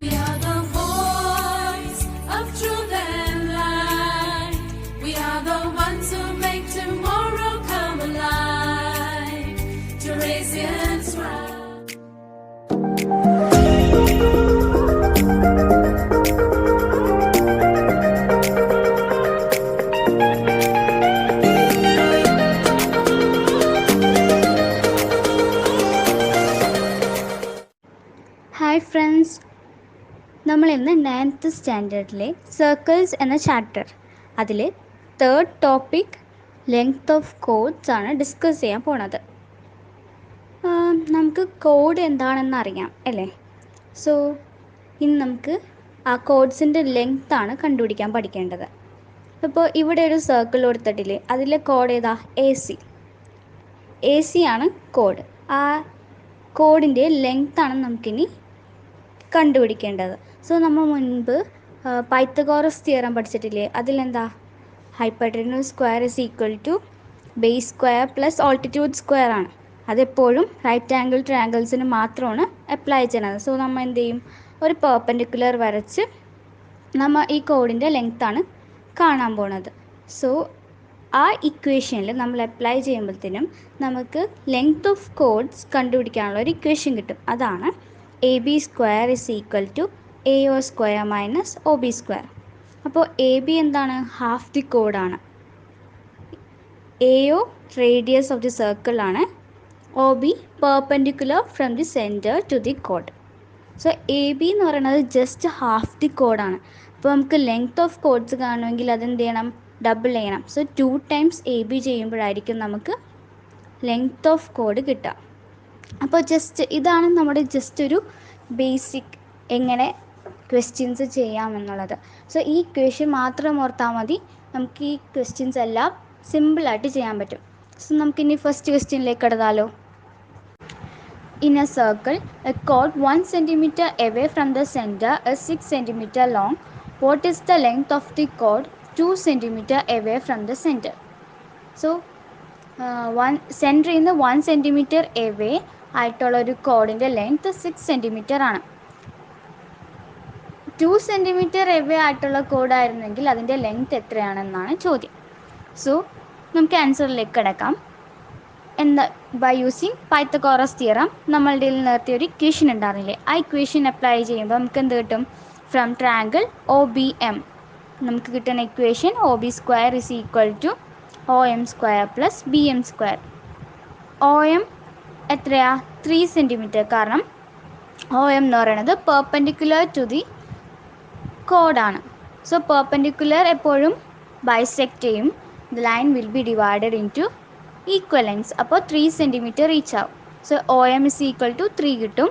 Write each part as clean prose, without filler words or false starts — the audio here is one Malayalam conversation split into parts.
We are the voice of truth and light. We are the ones who make tomorrow come alive. Teresians rise. Hi friends, നമ്മൾ ഇന്ന് 9th സ്റ്റാൻഡേർഡിലെ സർക്കിൾസ് എന്ന ചാപ്റ്റർ അതിൽ third topic length of chords ആണ് ഡിസ്കസ് ചെയ്യാൻ പോണത്. നമുക്ക് കോഡ് എന്താണെന്ന് അറിയാം അല്ലേ? സോ ഇനി നമുക്ക് ആ കോഡ്സിൻ്റെ ലെങ്ത് ആണ് കണ്ടുപിടിക്കാൻ പഠിക്കേണ്ടത്. അപ്പോൾ ഇവിടെ ഒരു സർക്കിൾ കൊടുത്തിട്ടില്ലേ, അതിലെ കോഡ് ഏതാ? എ സി ആണ് കോഡ്. ആ കോഡിൻ്റെ ലെങ്ത് ആണ് നമുക്കിനി കണ്ടുപിടിക്കേണ്ടത്. സോ നമ്മൾ മുൻപ് പൈത്തഗോറസ് തിയറം പഠിച്ചിട്ടില്ലേ? അതിലെന്താ? Hypotenuse square is equal to base square plus altitude square ആണ്. അതെപ്പോഴും റൈറ്റ് ആംഗിൾ ട്രയാങ്കിൾസിന് മാത്രമാണ് അപ്ലൈ ചെയ്യുന്നത്. സോ നമ്മൾ എന്ത് ചെയ്യും? ഒരു പെർപെൻഡിക്കുലർ വരച്ച് നമ്മൾ ഈ കോഡിൻ്റെ ലെങ്ത് ആണ് കാണാൻ പോണത്. സോ ആ ഇക്വേഷനിൽ നമ്മൾ അപ്ലൈ ചെയ്യുമ്പോഴത്തേനും നമുക്ക് ലെങ്ത് ഓഫ് കോഡ്സ് കണ്ടുപിടിക്കാനുള്ള ഒരു ഇക്വേഷൻ കിട്ടും. അതാണ് A B square is equal to A O square minus O B square. അപ്പോൾ എ ബി എന്താണ്? ഹാഫ് ദി കോഡാണ്. A O radius of the circle ആണ്. O B perpendicular from the centre to the കോഡ്. സോ എ ബി എന്ന് പറയുന്നത് ജസ്റ്റ് ഹാഫ് ദി കോഡാണ്. അപ്പോൾ നമുക്ക് ലെങ്ത് ഓഫ് കോഡ്സ് കാണുമെങ്കിൽ അതെന്ത് ചെയ്യണം? ഡബിൾ ചെയ്യണം. സോ 2 ടൈംസ് എ ബി ചെയ്യുമ്പോഴായിരിക്കും നമുക്ക് ലെങ്ത് ഓഫ് കോഡ് കിട്ടുക. അപ്പോൾ ഇതാണ് നമ്മുടെ ജസ്റ്റ് ഒരു ബേസിക് എങ്ങനെ ക്വസ്റ്റ്യൻസ് ചെയ്യാമെന്നുള്ളത്. സോ ഈ ക്വസ്റ്റ്യൻ മാത്രം ഓർത്താൽ മതി, നമുക്ക് ഈ ക്വസ്റ്റ്യൻസ് എല്ലാം സിമ്പിളായിട്ട് ചെയ്യാൻ പറ്റും. സോ നമുക്കിനി ഫസ്റ്റ് ക്വസ്റ്റ്യനിലേക്ക് കടന്നാലോ? In a circle, a chord 1 cm away from the center is 6 cm long. What is the length of the chord 2 cm away from the center? So, സെൻറ്ററിൽ നിന്ന് 1 സെൻറ്റിമീറ്റർ എവേ ആയിട്ടുള്ള ഒരു കോഡിൻ്റെ ലെങ്ത് 6 സെൻറ്റിമീറ്റർ ആണ്. 2 സെൻറ്റിമീറ്റർ എവേ ആയിട്ടുള്ള കോഡായിരുന്നെങ്കിൽ അതിൻ്റെ ലെങ്ത് എത്രയാണെന്നാണ് ചോദ്യം. സോ നമുക്ക് ആൻസറിലേക്ക് കിടക്കാം. ബൈ യൂസിങ് പൈത്തഗോറസ് തിയറം നമ്മളുടെ നേരത്തെ ഒരു ഇക്വേഷൻ ഉണ്ടായിരുന്നില്ലേ, ആ ഇക്വേഷൻ അപ്ലൈ ചെയ്യുമ്പോൾ നമുക്ക് എന്ത് കിട്ടും? From triangle O B M നമുക്ക് കിട്ടുന്ന equation O B square is equal to O M square plus B M square. O M എത്രയാ? 3 സെൻറ്റിമീറ്റർ. കാരണം ഒ എം എന്ന് പറയുന്നത് പെർപെൻഡിക്കുലർ ടു ദി കോഡാണ്. സോ പെർപെൻഡിക്കുലർ എപ്പോഴും ബൈസെക്റ്റ് ചെയ്യും. The line will be divided in two equal lines. അപ്പോൾ 3 സെൻറ്റിമീറ്റർ റീച്ച് ആവും. So O M is equal to 3 കിട്ടും.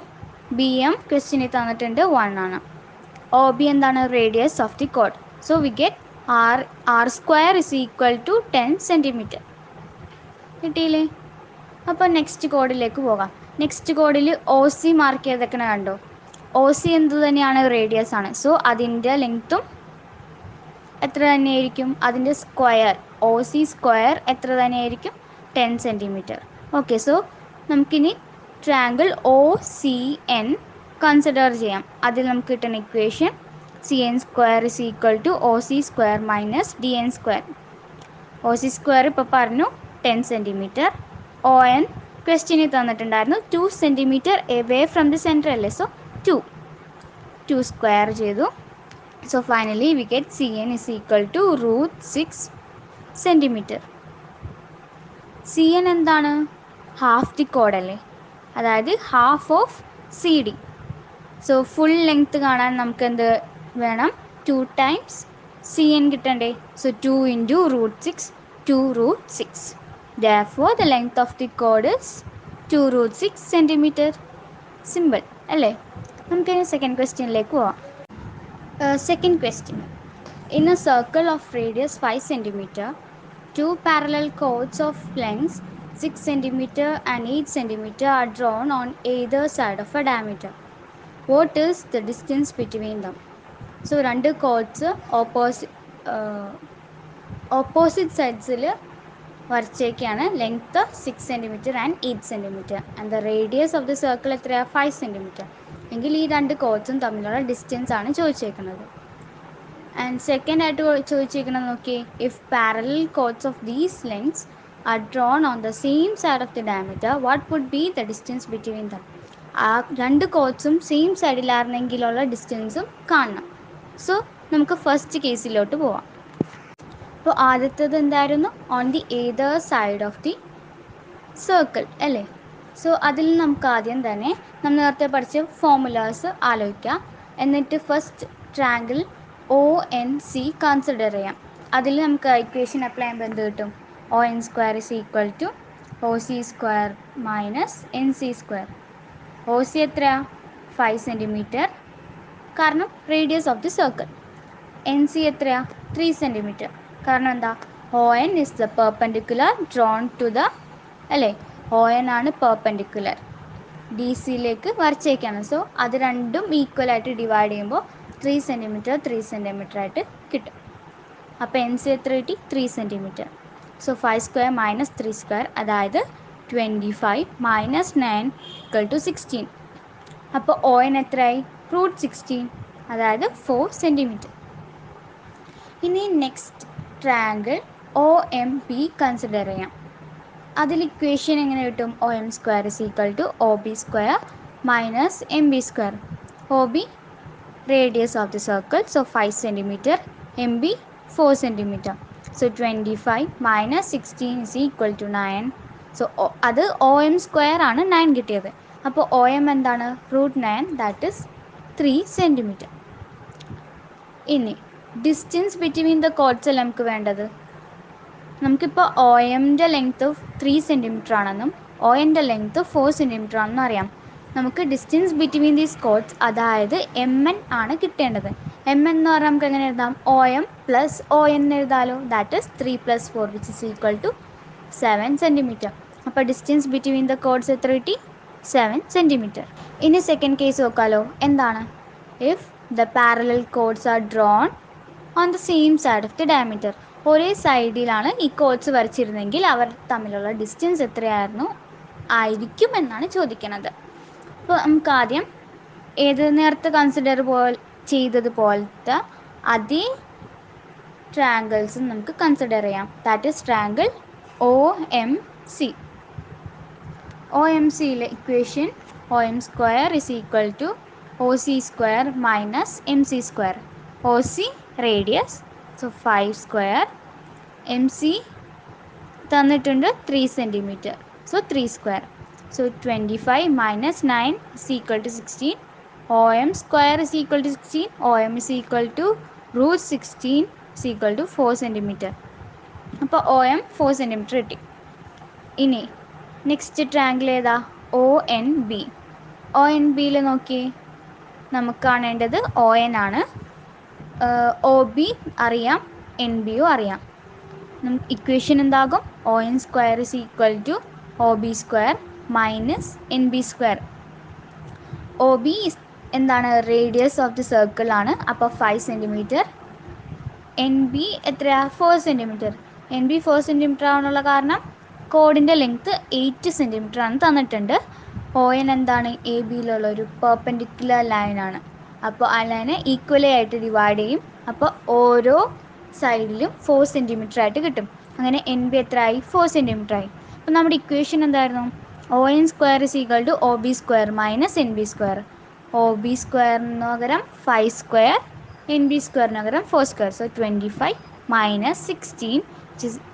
ബി എം ക്വസ്റ്റ്യനിൽ തന്നിട്ടുണ്ട് 1 ആണ്. ഒ ബി എന്താണ്? റേഡിയസ് ഓഫ് ദി കോഡ്. So we get R square is equal to 10 centimetre. കിട്ടിയില്ലേ? അപ്പോൾ നെക്സ്റ്റ് കോഡിലേക്ക് പോകാം. നെക്സ്റ്റ് കോഡിൽ ഒ സി മാർക്ക് ചെയ്തൊക്കെ കണ്ടോ? ഒ സി എന്ത് തന്നെയാണ്? റേഡിയസ് ആണ്. സോ അതിൻ്റെ ലെങ്ത്തും എത്ര തന്നെയായിരിക്കും? അതിൻ്റെ സ്ക്വയർ ഒ സി സ്ക്വയർ എത്ര തന്നെയായിരിക്കും? 10 സെൻറ്റിമീറ്റർ. ഓക്കെ, സോ നമുക്കിനി triangle O C N consider ചെയ്യാം. അതിൽ നമുക്ക് കിട്ടുന്ന equation C N square is equal to O C square minus D N square. O C square ഇപ്പോൾ പറഞ്ഞു 10 സെൻറ്റിമീറ്റർ. ഒ എൻ ക്വസ്റ്റ്യനിൽ തന്നിട്ടുണ്ടായിരുന്നു 2 centimetre away from the centre അല്ലേ. സോ 2 സ്ക്വയർ ചെയ്തു. So finally we get C N is equal to √6 centimetre. C N എന്താണ്? ഹാഫ് ദി കോഡ് അല്ലേ, അതായത് half of C D. So full length കാണാൻ നമുക്ക് എന്ത് വേണം? 2 ടൈംസ് സി എൻ കിട്ടണ്ടേ. So 2 into √6, 2√6. Therefore the length of the chord is 2√6 centimeter. Simple അല്ലേ? നമുക്കിനി സെക്കൻഡ് ക്വസ്റ്റ്യനിലേക്ക് പോവാം. Second question. In a circle of radius 5 cm, two parallel chords of lengths 6 cm and 8 cm are drawn on either side of a diameter. What is the distance between them? So, രണ്ട് chords opposite sides വരച്ചേക്കാണ്. Length 6 cm and 8 cm. And the radius of the circle എത്രയാണ്? 5 cm. എങ്കിൽ ഈ രണ്ട് കോഡ്സും തമ്മിലുള്ള ഡിസ്റ്റൻസ് ആണ് ചോദിച്ചേക്കുന്നത്. ആൻഡ് സെക്കൻഡ് ആയിട്ട് ചോദിച്ചേക്കുന്നത് നോക്കി, if parallel chords of these lengths are drawn on the same side of the diameter what would be the distance between them. ആ രണ്ട് കോഡ്സും സെയിം സൈഡിലായിരുന്നെങ്കിലുള്ള ഡിസ്റ്റൻസും കാണണം. സോ നമുക്ക് ഫസ്റ്റ് കേസിലോട്ട് പോവാം. അപ്പോൾ ആദ്യത്തേത് എന്തായിരുന്നു, on the Ather side of the circle അല്ലേ. സോ അതിൽ നമുക്ക് ആദ്യം തന്നെ നമ്മൾ നേരത്തെ പഠിച്ച ഫോർമുലാസ് ആലോചിക്കാം. എന്നിട്ട് first triangle O N C consider ചെയ്യാം. അതിൽ നമുക്ക് ഇക്വേഷൻ അപ്ലൈ ചെയ്യുമ്പോൾ എന്ത് കിട്ടും, O N square is equal to O C square minus N C square. O C എത്രയാ, 5 സെൻറ്റിമീറ്റർ, കാരണം radius of the circle. N C എത്രയാ, 3 സെൻറ്റിമീറ്റർ, കാരണം എന്താ, O N is the perpendicular drawn to the അല്ലേ, ഒ എൻ ആണ് പെർപെൻഡിക്കുലർ ഡി സിയിലേക്ക് വരച്ചേക്കാണ്. സോ അത് രണ്ടും ഈക്വലായിട്ട് ഡിവൈഡ് ചെയ്യുമ്പോൾ 3 സെൻറ്റിമീറ്റർ 3 സെൻറ്റിമീറ്റർ ആയിട്ട് കിട്ടും. അപ്പോൾ എൻ സി എത്ര കിട്ടി, 3 centimetre. So 5 square minus 3 square, അതായത് 25 മൈനസ് 9 ഈക്വൽ ടു 16. അപ്പോൾ ഒ എൻ എത്രയായി, √16, അതായത് 4 സെൻറ്റിമീറ്റർ. ഇനി next triangle O M P consider ചെയ്യാം. അതിൽ ഇക്വേഷൻ എങ്ങനെ കിട്ടും, O M square is equal to O B square minus M B square. O B radius of the circle, so 5 centimetre, M B 4 centimetre. So 25 minus 16 is equal to 9. So അത് ഒ എം സ്ക്വയർ ആണ് 9 കിട്ടിയത്. അപ്പോൾ ഒ എം എന്താണ്, √9, ദാറ്റ് ഇസ് 3 സെൻറ്റിമീറ്റർ. ഇനി ഡിസ്റ്റൻസ് ബിറ്റ്വീൻ ദ കോഡ്സ് അല്ല നമുക്ക് വേണ്ടത്. നമുക്കിപ്പോൾ ഒ എമ്മിൻ്റെ ലെങ്ത്ത് 3 സെൻറ്റിമീറ്റർ ആണെന്നും ഒ എൻ്റെ ലെങ്ത്ത് 4 സെൻറ്റിമീറ്റർ ആണെന്നും അറിയാം. നമുക്ക് ഡിസ്റ്റൻസ് ബിറ്റ്വീൻ ദീസ് കോഡ്സ്, അതായത് എം എൻ ആണ് കിട്ടേണ്ടത്. എം എൻ എന്ന് പറഞ്ഞാൽ നമുക്ക് എങ്ങനെ എഴുതാം, O M plus O N എഴുതാലോ, that is 3 + 4 which is equal to 7 centimetre. അപ്പോൾ ഡിസ്റ്റൻസ് ബിറ്റ്വീൻ ദ കോഡ്സ് എത്ര കിട്ടി, 7 സെൻറ്റിമീറ്റർ. ഇനി സെക്കൻഡ് കേസ് നോക്കാലോ. എന്താണ്, if the parallel codes R drawn on the same side of the diameter. ഒരേ സൈഡിലാണ് ഈ കോഡ്സ് വരച്ചിരുന്നെങ്കിൽ അവർ തമ്മിലുള്ള ഡിസ്റ്റൻസ് എത്രയായിരുന്നു ആയിരിക്കും എന്നാണ് ചോദിക്കുന്നത്. അപ്പോൾ നമുക്ക് ആദ്യം ഏത് നേരത്തെ കൺസിഡർ ചെയ്തതുപോലത്തെ അതേ ട്രയാങ്കിൾസും നമുക്ക് കൺസിഡർ ചെയ്യാം. That is triangle O M C. O M സിയിലെ equation O M square is equal to O C square minus M C square. O C radius, so 5 square, M C തന്നിട്ടുണ്ട് 3 centimetre, so 3 square. So 25 minus 9 is equal to 16. O M square is equal to 16. O M is equal to √16 is equal to 4 centimetre. അപ്പോൾ ഒ എം 4 സെൻറ്റിമീറ്റർ കിട്ടി. ഇനി നെക്സ്റ്റ് ട്രയാങ്കിൾ ഏതാ, O N B. O N ബിയിൽ നോക്കി, നമുക്ക് കാണേണ്ടത് ഒ എൻ ആണ്. ഒ ബി അറിയാം, എൻ ബിയും അറിയാം. നമുക്ക് ഇക്വേഷൻ എന്താകും, O N square is equal to O B square minus N B square. O B എന്താണ്, റേഡിയസ് ഓഫ് ദി സർക്കിൾ ആണ്, അപ്പോൾ 5 സെൻറ്റിമീറ്റർ. എൻ ബി എത്രയാ, 4 സെൻറ്റിമീറ്റർ. എൻ ബി 4 സെൻറ്റിമീറ്റർ ആവാനുള്ള കാരണം കോഡിൻ്റെ ലെങ്ത്ത് 8 സെൻറ്റിമീറ്റർ ആണ് തന്നിട്ടുണ്ട്. ഒ എൻ എന്താണ്, എ ബിയിലുള്ള ഒരു പെർപെൻഡിക്കുലർ ലൈനാണ്. അപ്പോൾ ആ ലൈനെ ഈക്വലി ആയിട്ട് ഡിവൈഡ് ചെയ്യും. അപ്പോൾ ഓരോ സൈഡിലും 4 സെൻറ്റിമീറ്റർ ആയിട്ട് കിട്ടും. അങ്ങനെ എൻ ബി എത്ര ആയി, 4 സെൻറ്റിമീറ്റർ ആയി. അപ്പോൾ നമ്മുടെ ഇക്വേഷൻ എന്തായിരുന്നു, O N square is equal to O B square minus N B square. O B സ്ക്വയറിന് പകരം 5 സ്ക്വയർ, എൻ ബി സ്ക്വയറിന് പകരം 4 സ്ക്വയർ. സോ 25 മൈനസ് 16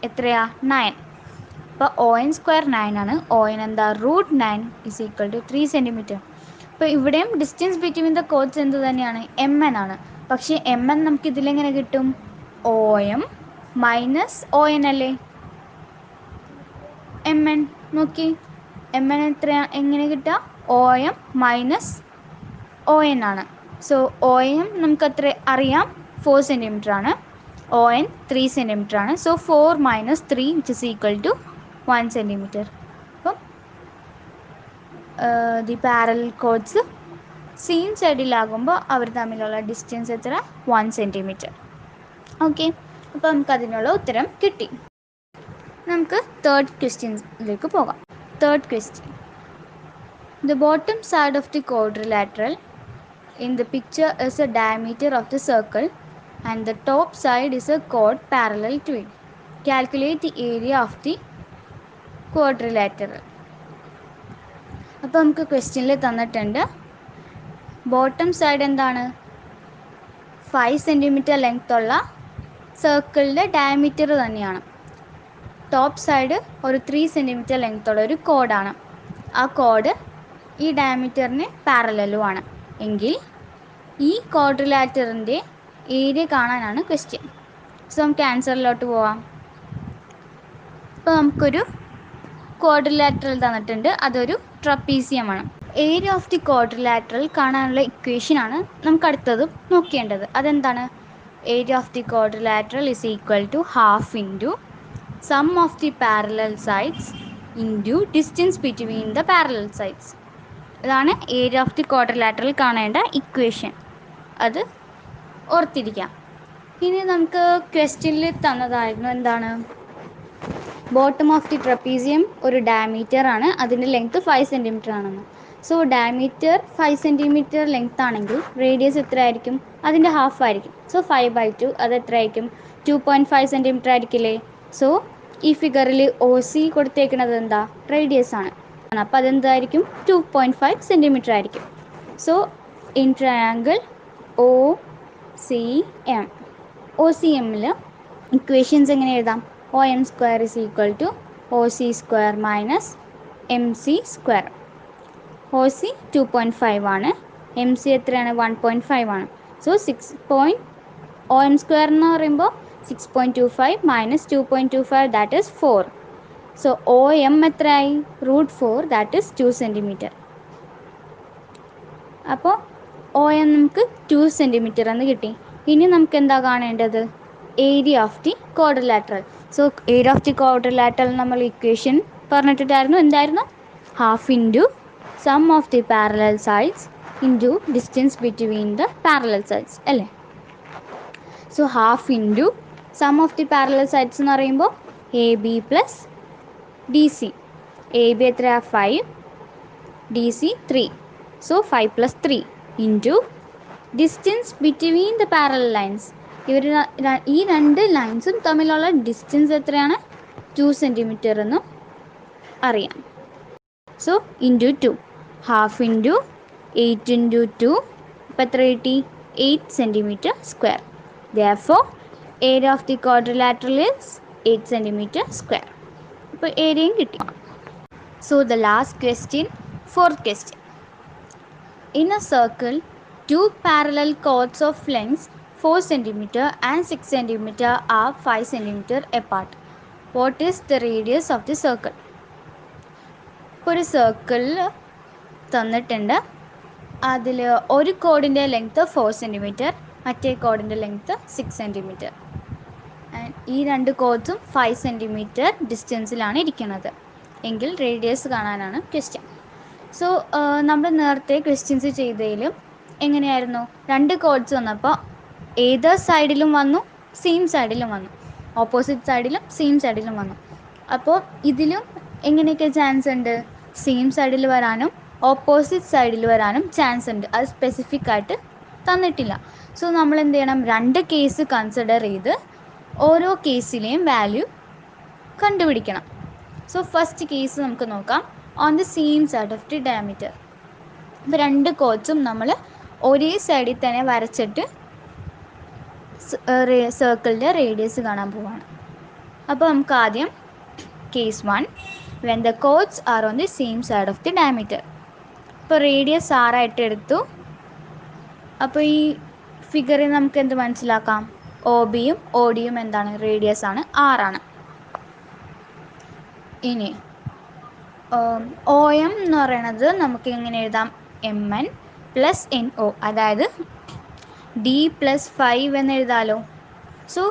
എത്രയാ, 9. അപ്പോൾ ഒ എൻ സ്ക്വയർ 9 ആണ്. ഒ എൻ എന്താ, √9 ഇസ് ഈക്വൽ ടു 3 സെൻറ്റിമീറ്റർ. അപ്പോൾ ഇവിടെയും ഡിസ്റ്റൻസ് ബിറ്റ്വീൻ ദ കോഡ്സ് എന്ത് തന്നെയാണ്, എം എൻ ആണ്. പക്ഷേ എം എൻ നമുക്ക് ഇതിലെങ്ങനെ കിട്ടും, O M minus O N അല്ലേ. എം എൻ നോക്കി, എം എൻ എത്രയാ, എങ്ങനെ കിട്ടുക, O M minus O N ആണ്. സോ ഒ എം നമുക്ക് അത്ര അറിയാം, 4 സെൻറ്റിമീറ്റർ ആണ്. ഒ എൻ 3 സെൻറ്റിമീറ്റർ ആണ്. So 4 minus 3 which is equal to 1 centimetre. അപ്പം ദി പാരലൽ കോഡ്സ് സെയിം സൈഡിലാകുമ്പോൾ അവർ തമ്മിലുള്ള ഡിസ്റ്റൻസ് എത്ര, 1 സെൻറ്റിമീറ്റർ. ഓക്കെ, അപ്പോൾ നമുക്ക് അതിനുള്ള ഉത്തരം കിട്ടി. നമുക്ക് തേർഡ് ക്വസ്റ്റ്യൻസിലേക്ക് പോകാം. Third question, the bottom side of the quadrilateral in the picture is a diameter of the circle and the top side is a chord parallel to it. Calculate the area of the quadrilateral. അപ്പോൾ നമുക്ക് ക്വസ്റ്റ്യനിൽ തന്നിട്ടുണ്ട് ബോട്ടം സൈഡ് എന്താണ് 5 സെൻറ്റിമീറ്റർ ലെങ്ത് ഉള്ള സർക്കിളിൻ്റെ ഡയമീറ്റർ തന്നെയാണ്. ടോപ്പ് സൈഡ് ഒരു 3 സെൻറ്റിമീറ്റർ ലെങ്ത് ഉള്ള ഒരു കോഡാണ്. ആ കോഡ് ഈ ഡയമീറ്ററിന് പാരലലുമാണ് എങ്കിൽ ഈ ക്വാഡ്രിലാറ്ററിൻ്റെ ഏരിയ കാണാനാണ് ക്വസ്റ്റ്യൻ. സോ നമുക്ക് ആൻസറിലോട്ട് പോവാം. ഇപ്പോൾ നമുക്കൊരു ക്വാഡ്രിലാറ്ററൽ തന്നിട്ടുണ്ട്, അതൊരു ട്രപ്പീസിയമാണ്. ഏരിയ ഓഫ് ദി ക്വാഡ്രിലാറ്ററൽ കാണാനുള്ള ഇക്വേഷനാണ് നമുക്ക് അടുത്തത് നോക്കേണ്ടത്. അതെന്താണ്? Area of the quadrilateral is equal to half into sum of the parallel sides into distance between the parallel sides. ഇതാണ് ഏരിയ ഓഫ് ദി ക്വാഡ്രിലാറ്ററൽ കാണേണ്ട ഇക്വേഷൻ. അത് ഓർത്തിരിക്കാം. ഇനി നമുക്ക് ക്വസ്റ്റ്യനിൽ തന്നതായിരുന്നു എന്താണ്? ബോട്ടം ഓഫ് ദി ട്രപ്പീസിയം ഒരു ഡയമീറ്റർ ആണ്, അതിൻ്റെ ലെങ്ത്ത് 5 സെൻറ്റിമീറ്റർ ആണെന്ന്. സോ ഡയമീറ്റർ 5 സെൻറ്റിമീറ്റർ ലെങ്ത് ആണെങ്കിൽ റേഡിയസ് എത്ര ആയിരിക്കും? അതിൻ്റെ ഹാഫ് ആയിരിക്കും. സോ 5/2 അത് എത്ര ആയിരിക്കും? 2.5 സെൻറ്റിമീറ്റർ ആയിരിക്കില്ലേ? സോ ഈ ഫിഗറിൽ OC കൊടുത്തേക്കുന്നത് എന്താ? റേഡിയസ് ആണ്. അപ്പോൾ അതെന്തായിരിക്കും? 2.5 സെൻറ്റിമീറ്റർ ആയിരിക്കും. സോ ഇൻ ട്രയാങ്കിൾ OCM, OCMൽ ഇക്വേഷൻസ് എങ്ങനെ എഴുതാം? OM square is equal to OC square minus MC square. OC 2.5 ആണ്, MC എത്രയാണ്? 1.5 ആണ്. സോ OM സ്ക്വയർ എന്ന് പറയുമ്പോൾ 6.25 minus 2.25 that is 4. So OM എത്രയായി? √4 ദാറ്റ് ഈസ് 2 സെൻറ്റിമീറ്റർ. അപ്പോൾ OM നമുക്ക് 2 സെൻറ്റിമീറ്റർ എന്ന് കിട്ടി. ഇനി നമുക്ക് എന്താ കാണേണ്ടത്? Area of the quadrilateral. So area of the quadrilateral നമ്മൾ ഇക്വേഷൻ പറഞ്ഞിട്ടുണ്ടായിരുന്നു. എന്തായിരുന്നു? Half into sum of the parallel sides into distance between the parallel sides അല്ലേ? So half into sum of the parallel sides എന്ന് പറയുമ്പോൾ AB പ്ലസ് DC. AB എത്രയാണ്? 5, DC 3. So 5 + 3 into distance between the parallel lines. ഈ രണ്ട് ലൈൻസും തമ്മിലുള്ള ഡിസ്റ്റൻസ് എത്രയാണ്? 2 സെൻറ്റിമീറ്റർ എന്നും അറിയാം. So into 2, half into 8 into 2 ഇപ്പം എത്ര കിട്ടി? 8 centimetre square. Therefore area of the quadrilateral is 8 centimetre square. അപ്പോൾ ഏരിയയും കിട്ടി. So the last question, fourth question. In a circle, two parallel chords of lengths 4 cm and 6 cm are 5 cm apart. What is the radius of the circle? ഒരു സർക്കിളിൽ തന്നിട്ടുണ്ട്, അതിൽ ഒരു കോഡിൻ്റെ ലെങ്ത്ത് 4 സെൻറ്റിമീറ്റർ, മറ്റേ കോഡിൻ്റെ ലെങ്ത്ത് 6 സെൻറ്റിമീറ്റർ. ഈ രണ്ട് കോഡ്സും 5 സെൻറ്റിമീറ്റർ ഡിസ്റ്റൻസിലാണ് ഇരിക്കുന്നത് എങ്കിൽ റേഡിയസ് കാണാനാണ് ക്വസ്റ്റ്യൻ. സോ നമ്മൾ നേരത്തെ ക്വസ്റ്റ്യൻസ് ചെയ്തതിലും എങ്ങനെയായിരുന്നു? രണ്ട് കോഡ്സ് വന്നപ്പോൾ ഏത് സൈഡിലും വന്നു, സെയിം സൈഡിലും വന്നു, ഓപ്പോസിറ്റ് സൈഡിലും സെയിം സൈഡിലും വന്നു. അപ്പോൾ ഇതിലും എങ്ങനെയൊക്കെ ചാൻസ് ഉണ്ട്? സെയിം സൈഡിൽ വരാനും ഓപ്പോസിറ്റ് സൈഡിൽ വരാനും ചാൻസ് ഉണ്ട്. അത് സ്പെസിഫിക് ആയിട്ട് തന്നിട്ടില്ല. സോ നമ്മൾ എന്ത് ചെയ്യണം? രണ്ട് കേസ് കൺസിഡർ ചെയ്ത് ഓരോ കേസിലെയും വാല്യൂ കണ്ടുപിടിക്കണം. സോ ഫസ്റ്റ് കേസ് നമുക്ക് നോക്കാം. On the same side of the diameter. അപ്പോൾ രണ്ട് കോഡ്സും നമ്മൾ ഒരേ സൈഡിൽ തന്നെ വരച്ചിട്ട് സർക്കിളിൻ്റെ റേഡിയസ് കാണാൻ പോവാണ്. അപ്പോൾ നമുക്ക് ആദ്യം case 1, when the chords are on the same side of the diameter. ഇപ്പോൾ റേഡിയസ് 6 ആയിട്ട് എടുത്തു. അപ്പോൾ ഈ ഫിഗറിൽ നമുക്ക് എന്ത് മനസ്സിലാക്കാം? OBയും ODയും എന്താണ്? റേഡിയസ് ആണ്, 6 ആണ്. ഇനി OM എന്ന് പറയുന്നത് നമുക്ക് എങ്ങനെ എഴുതാം? MN + NO, അതായത് D + 5 എന്ന് എഴുതാമല്ലോ. സോ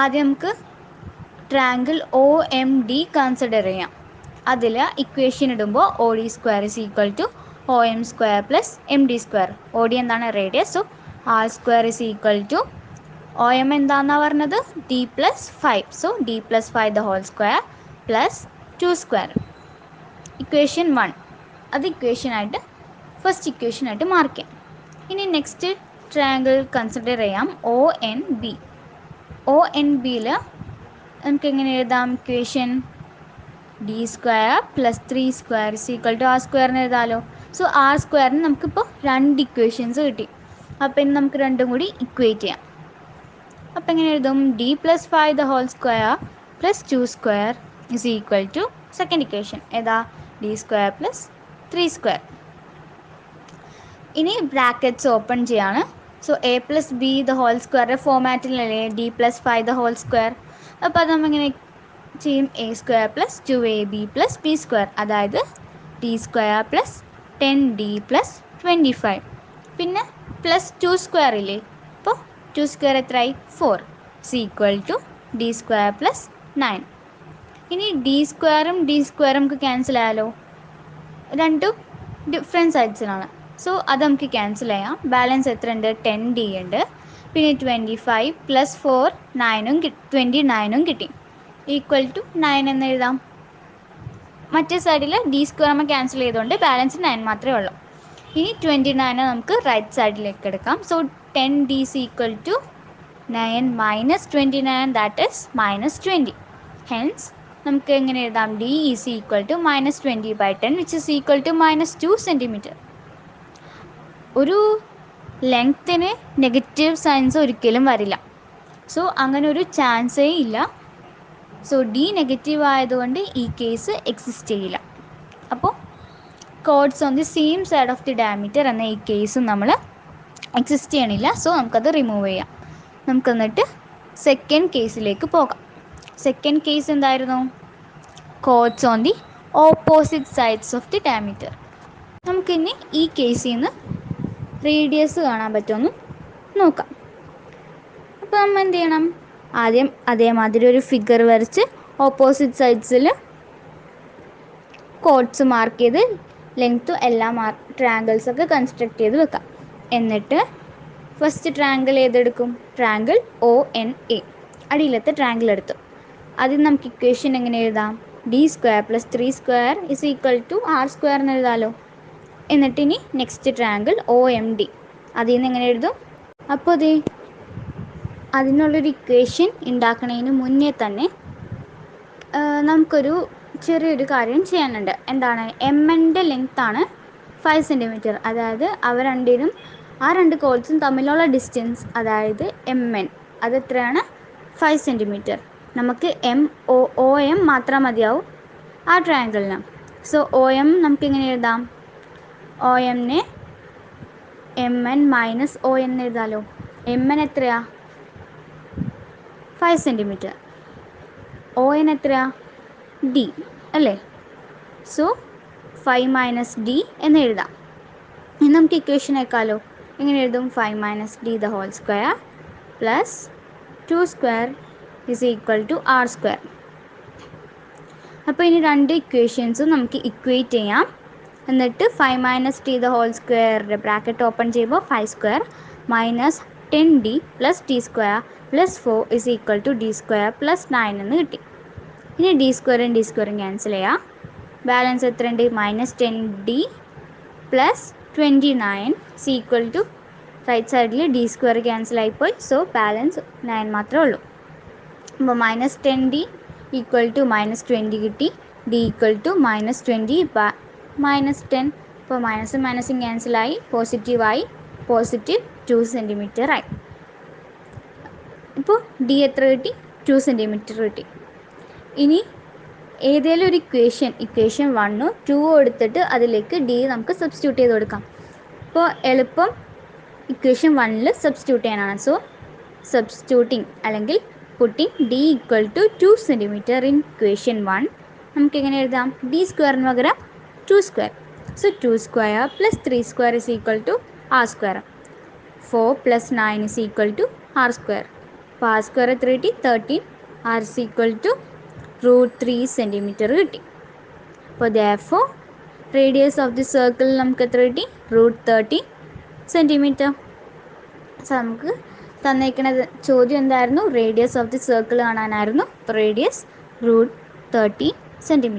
ആദ്യം നമുക്ക് ട്രയാങ്കിൾ OMD കൺസിഡർ ചെയ്യാം. അതിൽ ഇക്വേഷൻ ഇടുമ്പോൾ OD square is equal to OM square plus MD square. OD എന്താണ്? Radius. So R square is equal to OM എന്താണെന്നാണ് പറഞ്ഞത്? D + 5. സോ D + 5 the whole square plus 2 square. Equation 1 അത് ഫസ്റ്റ് ഇക്വേഷനായിട്ട് മാർക്ക് ചെയ്യാം. ഇനി നെക്സ്റ്റ് ട്രയാങ്കിൾ കൺസിഡർ ചെയ്യാം ONB. ONBയിൽ നമുക്ക് എങ്ങനെ എഴുതാം equation? d² + 3² = r² എഴുതാമല്ലോ. So r² നമുക്കിപ്പോൾ 2 ഇക്വേഷൻസ് കിട്ടി. അപ്പോൾ ഇനി നമുക്ക് രണ്ടും കൂടി ഇക്വേറ്റ് ചെയ്യാം. അപ്പോൾ എങ്ങനെ എഴുതും? d + 5² + 2² സെക്കൻഡ് ഇക്വേഷൻ ഏതാ? d² + 3². ഇനി ബ്രാക്കറ്റ്സ് ഓപ്പൺ ചെയ്യാണ്. So a + b² ഫോമാറ്റിലല്ലേ d + 5². അപ്പോൾ അത് നമ്മളിങ്ങനെ ചെയ്യും a² + 2ab + b², അതായത് d² + 10d + 25. പിന്നെ പ്ലസ് 2² ഇല്ലേ, അപ്പോൾ 2² എത്രയായി? 4 = d² + 9. ഇനി d² നമുക്ക് ക്യാൻസൽ ആയാലോ, രണ്ടും ഡിഫറെൻറ്റ് സൈഡ്സിലാണ്. സോ അത് നമുക്ക് ക്യാൻസൽ ചെയ്യാം. ബാലൻസ് എത്ര ഉണ്ട്? 10d ഉണ്ട്. പിന്നെ 25 + 4 29 കിട്ടി, = 9 എന്ന് എഴുതാം. മറ്റേ സൈഡിൽ d² നമ്മൾ ക്യാൻസൽ ചെയ്തുകൊണ്ട് ബാലൻസ് 9 മാത്രമേ ഉള്ളൂ. ഇനി 29 നമുക്ക് റൈറ്റ് സൈഡിലേക്ക് എടുക്കാം. So 10d = 9 - 29, that is -20. Hence നമുക്ക് എങ്ങനെ എഴുതാം? d = -20/10, which is equal to -2 cm. ഒരു ലെങ്ത്തിന് നെഗറ്റീവ് സൈൻസ് ഒരിക്കലും വരില്ല. സോ അങ്ങനെ ഒരു ചാൻസേ ഇല്ല. സോ d നെഗറ്റീവ് ആയതുകൊണ്ട് ഈ കേസ് എക്സിസ്റ്റ് ചെയ്യില്ല. അപ്പോൾ chords on the same side of the diameter എന്ന ഈ കേസും നമ്മൾ എക്സിസ്റ്റ് ചെയ്യണില്ല. സോ നമുക്കത് റിമൂവ് ചെയ്യാം. നമുക്ക് എന്നിട്ട് സെക്കൻഡ് കേസിലേക്ക് പോകാം. സെക്കൻഡ് കേസ് എന്തായിരുന്നു? Chords on the opposite sides of the diameter. നമുക്കിനി ഈ കേസിൽ നിന്ന് റേഡിയസ് കാണാൻ പറ്റുമെന്ന് നോക്കാം. അപ്പോൾ നമ്മൾ എന്ത് ചെയ്യണം? ആദ്യം അതേമാതിരി ഒരു ഫിഗർ വരച്ച് ഓപ്പോസിറ്റ് സൈഡ്സിൽ കോഡ്സ് മാർക്ക് ചെയ്ത് ലെങ്ത്തും എല്ലാ ട്രയാങ്കിൾസൊക്കെ കൺസ്ട്രക്ട് ചെയ്ത് വെക്കാം. എന്നിട്ട് ഫസ്റ്റ് ട്രയാങ്കിൾ ഏതെടുക്കും? ട്രയാങ്കിൾ ONA, അടിയിലത്തെ ട്രയാങ്കിൾ എടുത്തു. അതിന് നമുക്ക് ഇക്വേഷൻ എങ്ങനെ എഴുതാം? d² + 3² = r² എന്ന് എഴുതാമല്ലോ. എന്നിട്ട് ഇനി നെക്സ്റ്റ് ട്രയാങ്കിൾ OMD, അതിൽ നിന്ന് എങ്ങനെ എഴുതും? അപ്പോൾ അതിനുള്ളൊരു ഇക്വേഷൻ ഉണ്ടാക്കുന്നതിന് മുന്നേ തന്നെ നമുക്കൊരു ചെറിയൊരു കാര്യം ചെയ്യാനുണ്ട്. എന്താണ്? MNൻ്റെ ലെങ്ത്താണ് 5 cm. അതായത് ആ രണ്ട് കോഡ്സും തമ്മിലുള്ള ഡിസ്റ്റൻസ്, അതായത് MN, അതെത്രയാണ്? 5 cm. നമുക്ക് OM മാത്രം മതിയാവും ആ ട്രയാങ്കിളിന്. സോ OM നമുക്കിങ്ങനെ എഴുതാം? OMനെ MN - ON എന്ന് എഴുതാമല്ലോ. MN എത്രയാ? 5 cm. ON എത്രയാ? D അല്ലേ? സോ 5 - D എന്ന് എഴുതാം. ഇനി നമുക്ക് ഇക്വേഷൻ ആക്കാമല്ലോ. എങ്ങനെ എഴുതും? 5 - D² + 2² = r². അപ്പോൾ ഇനി രണ്ട് ഇക്വേഷൻസും നമുക്ക് ഇക്വേറ്റ് ചെയ്യാം. എന്നിട്ട് 5 - D² ബ്രാക്കറ്റ് ഓപ്പൺ ചെയ്യുമ്പോൾ 5² - 10d + t² + 4 = d² + 9 എന്ന് കിട്ടി. ഇനി d² ക്യാൻസൽ ചെയ്യാം. ബാലൻസ് എത്രയുണ്ട്? -10d + 29 = റൈറ്റ് സൈഡിൽ d² ക്യാൻസൽ ആയിപ്പോയി. സോ ബാലൻസ് 9 മാത്രമേ ഉള്ളൂ. അപ്പോൾ -10d = -20 കിട്ടി. d = -20 - 10. അപ്പോൾ മൈനസും മൈനസും ക്യാൻസലായി, പോസിറ്റീവായി, +2 cm ആയി. ഇപ്പോൾ d എത്ര കിട്ടി? 2 cm കിട്ടി. ഇനി ഏതെങ്കിലും ഒരു ഇക്വേഷൻ 1 2 എടുത്തിട്ട് അതിലേക്ക് d നമുക്ക് സബ്സ്റ്റിറ്റ്യൂട്ട് ചെയ്ത് കൊടുക്കാം. അപ്പോൾ എളുപ്പം ഇക്വേഷൻ 1ൽ സബ്സ്റ്റിറ്റ്യൂട്ട് ചെയ്യാനാണ്. സോ സബ്സ്റ്റിറ്റ്യൂട്ടിങ് അല്ലെങ്കിൽ putting d = 2 cm in equation 1. നമുക്ക് എങ്ങനെ എഴുതാം? d² പകരം 2². So 2² + 3² = r². 4 + 9 = r². അപ്പോൾ r² എത്ര കിട്ടി? 13. r = √3 cm കിട്ടി. അപ്പോൾ therefore radius of the circle നമുക്ക് എത്ര കിട്ടി? √13 cm. സോ നമുക്ക് തന്നേക്കുന്ന ചോദ്യം എന്തായിരുന്നു? റേഡിയസ് ഓഫ് ദി സർക്കിൾ കാണാനായിരുന്നു. അപ്പോൾ റേഡിയസ് √13 cm.